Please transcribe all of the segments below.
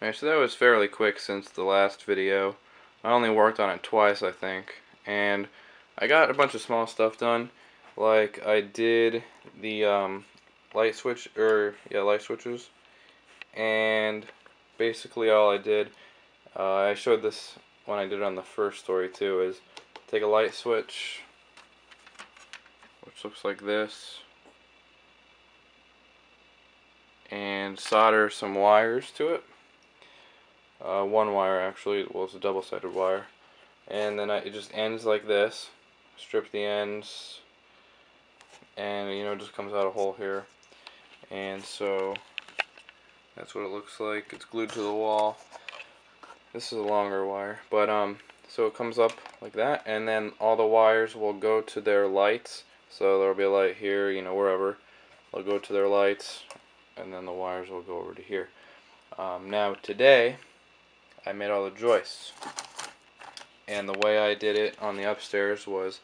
Alright, so that was fairly quick since the last video. I only worked on it twice, I think, and I got a bunch of small stuff done. Like I did the light switches, and basically all I did, I showed this when I did it on the first story too, is take a light switch, which looks like this, and solder some wires to it. One wire actually, well, it's a double-sided wire, and then it just ends like this. Strip the ends, and it just comes out a hole here, and so that's what it looks like. It's glued to the wall. This is a longer wire, but so it comes up like that, and then all the wires will go to their lights. So there'll be a light here, wherever. They'll go to their lights, and then the wires will go over to here. Now today, I made all the joists, and the way I did it on the upstairs was,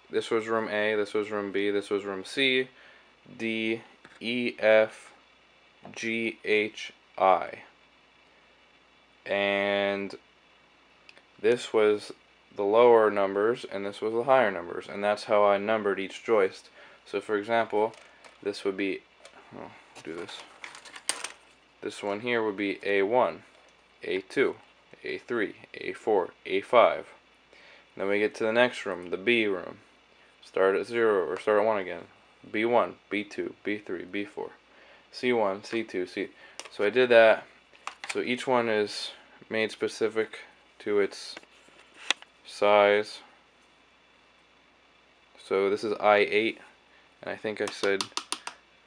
this was room A, this was room B, this was room C, D, E, F, G, H, I, and this was the lower numbers and this was the higher numbers, and that's how I numbered each joist. So for example, this would be, do this one here would be A1, A2, A3, A4, A5. Then we get to the next room, the B room. Start at 0 or start at 1 again. B1, B2, B3, B4, C1, C2, C. So I did that. So each one is made specific to its size. So this is I8, and I think I said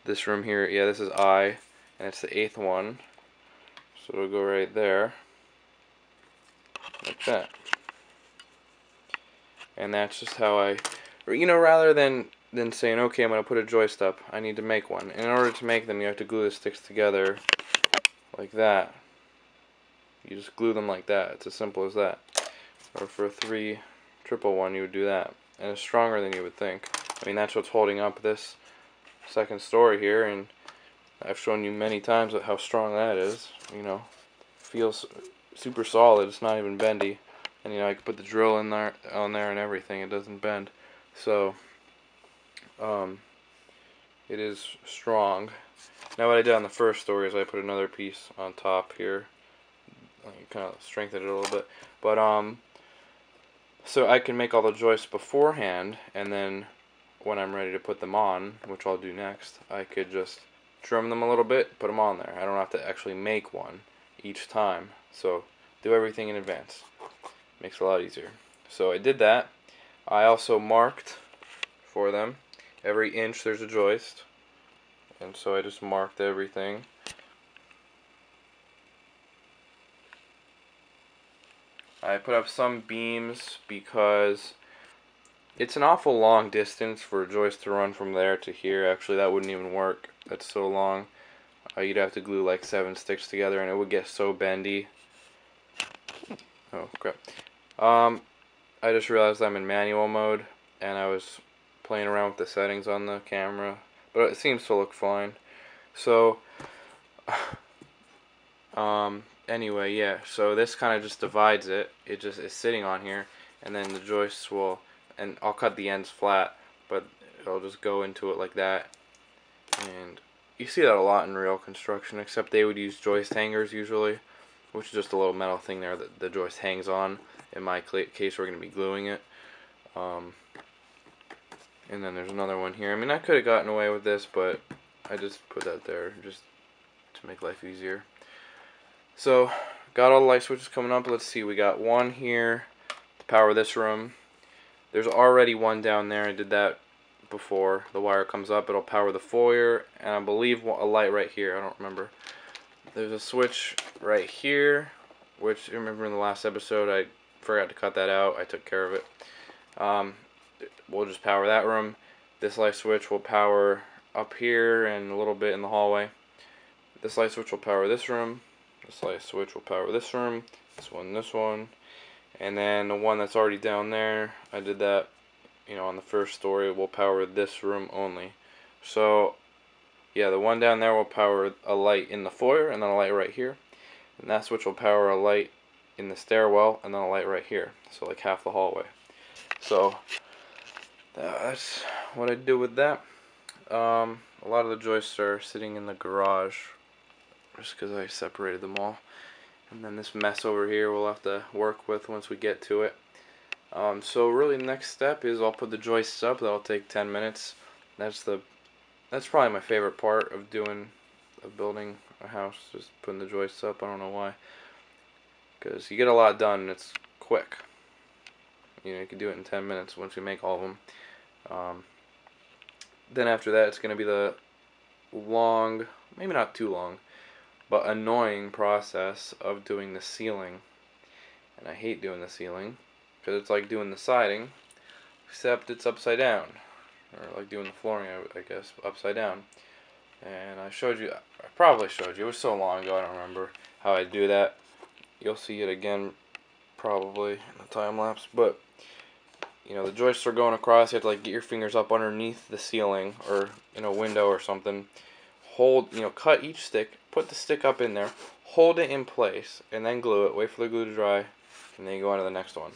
this room here, yeah, this is I, and it's the 8th one. So it'll go right there, like that. And that's just how I, rather than saying, okay, I'm going to put a joist up, I need to make one. And in order to make them, you have to glue the sticks together like that. You just glue them like that. It's as simple as that. Or for a 3-1-1, you would do that. And it's stronger than you would think. I mean, that's what's holding up this second story here, and I've shown you many times how strong that is. Feels super solid. It's not even bendy. And I can put the drill in there, on there, and everything. It doesn't bend. So, it is strong. Now what I did on the first story is I put another piece on top here. Kind of strengthened it a little bit. But so I can make all the joists beforehand, and then when I'm ready to put them on, which I'll do next, I could just trim them a little bit, put them on there. I don't have to actually make one each time. So do everything in advance. Makes it a lot easier. So I did that. I also marked for them. Every inch there's a joist. And so I just marked everything. I put up some beams because it's an awful long distance for a joist to run from there to here. Actually, that wouldn't even work. That's so long. You'd have to glue like 7 sticks together, and it would get so bendy. Oh crap. I just realized I'm in manual mode, and I was playing around with the settings on the camera, but it seems to look fine. So, anyway, yeah, so this kind of just divides it. It just is sitting on here, and then the joists will, and I'll cut the ends flat, but it'll just go into it like that. And you see that a lot in real construction, except they would use joist hangers usually, which is just a little metal thing there that the joist hangs on. In my case, we're going to be gluing it. And then there's another one here. I mean, I could have gotten away with this, but I just put that there just to make life easier. So, got all the light switches coming up. Let's see, we got one here to power this room. There's already one down there. I did that before. The wire comes up, it'll power the foyer, and I believe a light right here. I don't remember. There's a switch right here, which, remember in the last episode, I forgot to cut that out. I took care of it. We'll just power that room. This light switch will power up here and a little bit in the hallway. This light switch will power this room. This light switch will power this room. This one. And then the one that's already down there, I did that, on the first story, will power this room only. So Yeah, the one down there will power a light in the foyer, and then a light right here. And that switch will power a light in the stairwell, and then a light right here. So like half the hallway. So that's what I do with that. A lot of the joists are sitting in the garage, just because I separated them all. And then this mess over here we'll have to work with once we get to it. So really the next step is I'll put the joists up. That'll take 10 minutes. That's probably my favorite part of building a house, just putting the joists up. I don't know why, because you get a lot done and it's quick. You know, you can do it in 10 minutes once you make all of them. Then after that, it's going to be the long, maybe not too long, but annoying process of doing the ceiling. And I hate doing the ceiling, because it's like doing the siding, except it's upside down. Or like doing the flooring, I guess, upside down. And I probably showed you, it was so long ago I don't remember how I do that. You'll see it again probably in the time lapse, but you know, the joists are going across. You have to like get your fingers up underneath the ceiling or in a window or something. Cut each stick, put the stick up in there, hold it in place, and then glue it. Wait for the glue to dry, and then you go on to the next one.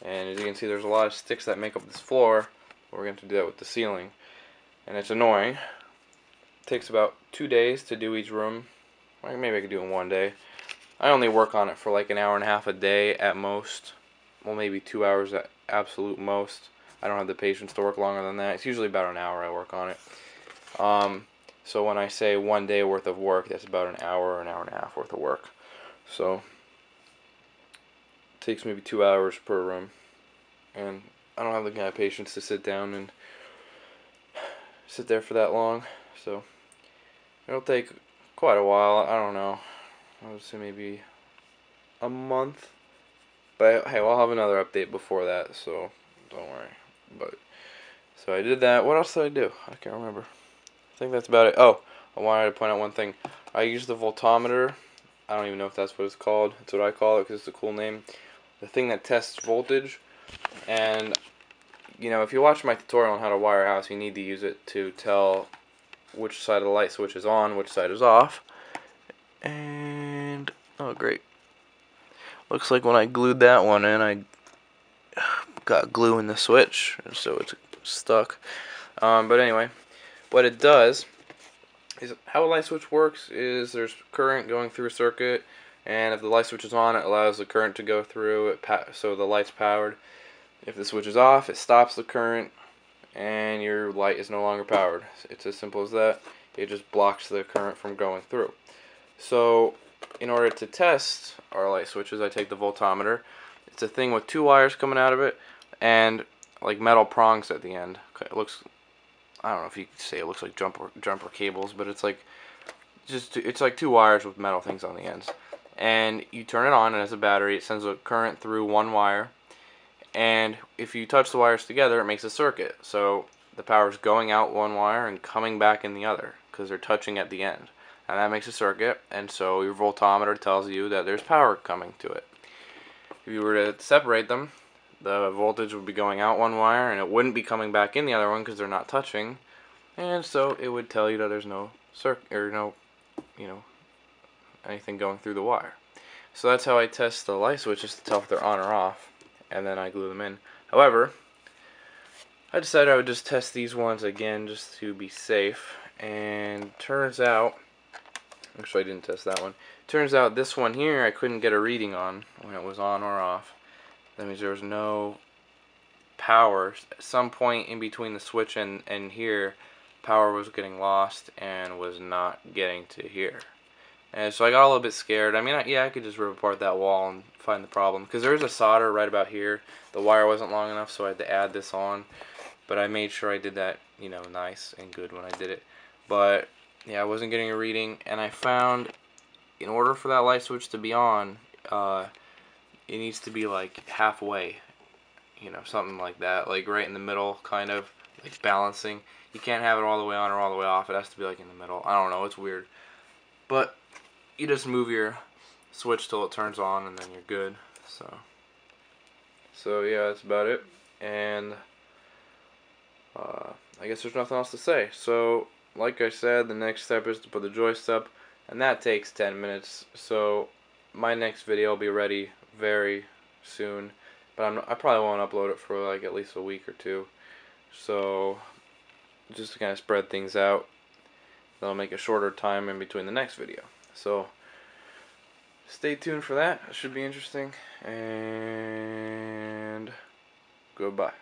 And as you can see, there's a lot of sticks that make up this floor. We're going to do that with the ceiling, and it's annoying. It takes about 2 days to do each room. Maybe I could do it in 1 day. I only work on it for like an hour and a half a day at most. Well, maybe 2 hours at absolute most. I don't have the patience to work longer than that. It's usually about an hour I work on it. So when I say 1 day worth of work, that's about an hour and a half worth of work. So it takes maybe 2 hours per room, and I don't have the kind of patience to sit down and sit there for that long. So it'll take quite a while. I don't know. I would say maybe a month. But hey, I'll have another update before that, so don't worry. But so I did that. What else did I do? I can't remember. I think that's about it. Oh, I wanted to point out one thing. I used the voltmeter. I don't even know if that's what it's called. That's what I call it because it's a cool name. The thing that tests voltage. And you know, if you watch my tutorial on how to wire a house, you need to use it to tell which side of the light switch is on, which side is off. And oh great. Looks like when I glued that one in, I got glue in the switch, so it's stuck. But anyway, what it does is, how a light switch works is there's current going through a circuit, and if the light switch is on, it allows the current to go through, so the light's powered. If the switch is off, it stops the current, and your light is no longer powered. It's as simple as that. It just blocks the current from going through. So in order to test our light switches, I take the voltmeter. It's a thing with 2 wires coming out of it and like metal prongs at the end. It looks, I don't know if you could say it looks like jumper cables, but it's like it's like 2 wires with metal things on the ends. And you turn it on, and as a battery, it sends a current through 1 wire. And if you touch the wires together, it makes a circuit. So the power is going out 1 wire and coming back in the other because they're touching at the end. And that makes a circuit, and so your voltmeter tells you that there's power coming to it. If you were to separate them, the voltage would be going out 1 wire, and it wouldn't be coming back in the other one because they're not touching. And so it would tell you that there's no circuit, or no, anything going through the wire. So that's how I test the light switches to tell if they're on or off, and then I glue them in. However, I decided I would just test these ones again just to be safe, and turns out, actually, I didn't test that one. Turns out this one here I couldn't get a reading on when it was on or off. That means there was no power. At some point in between the switch and here, power was getting lost and was not getting to here. And so I got a little bit scared. I mean, I could just rip apart that wall and find the problem. Because there is a solder right about here. The wire wasn't long enough, so I had to add this on. But I made sure I did that, nice and good when I did it. But yeah, I wasn't getting a reading, and I found in order for that light switch to be on, it needs to be like halfway, something like that, like right in the middle, kind of like balancing. You can't have it all the way on or all the way off. It has to be like in the middle. I don't know, it's weird. But you just move your switch till it turns on, and then you're good. So yeah, that's about it. And I guess there's nothing else to say. So like I said, the next step is to put the joist up, and that takes 10 minutes. So my next video will be ready very soon, but I probably won't upload it for like at least a week or two. So just to kind of spread things out, that'll make a shorter time in between the next video. So stay tuned for that. It should be interesting. And goodbye.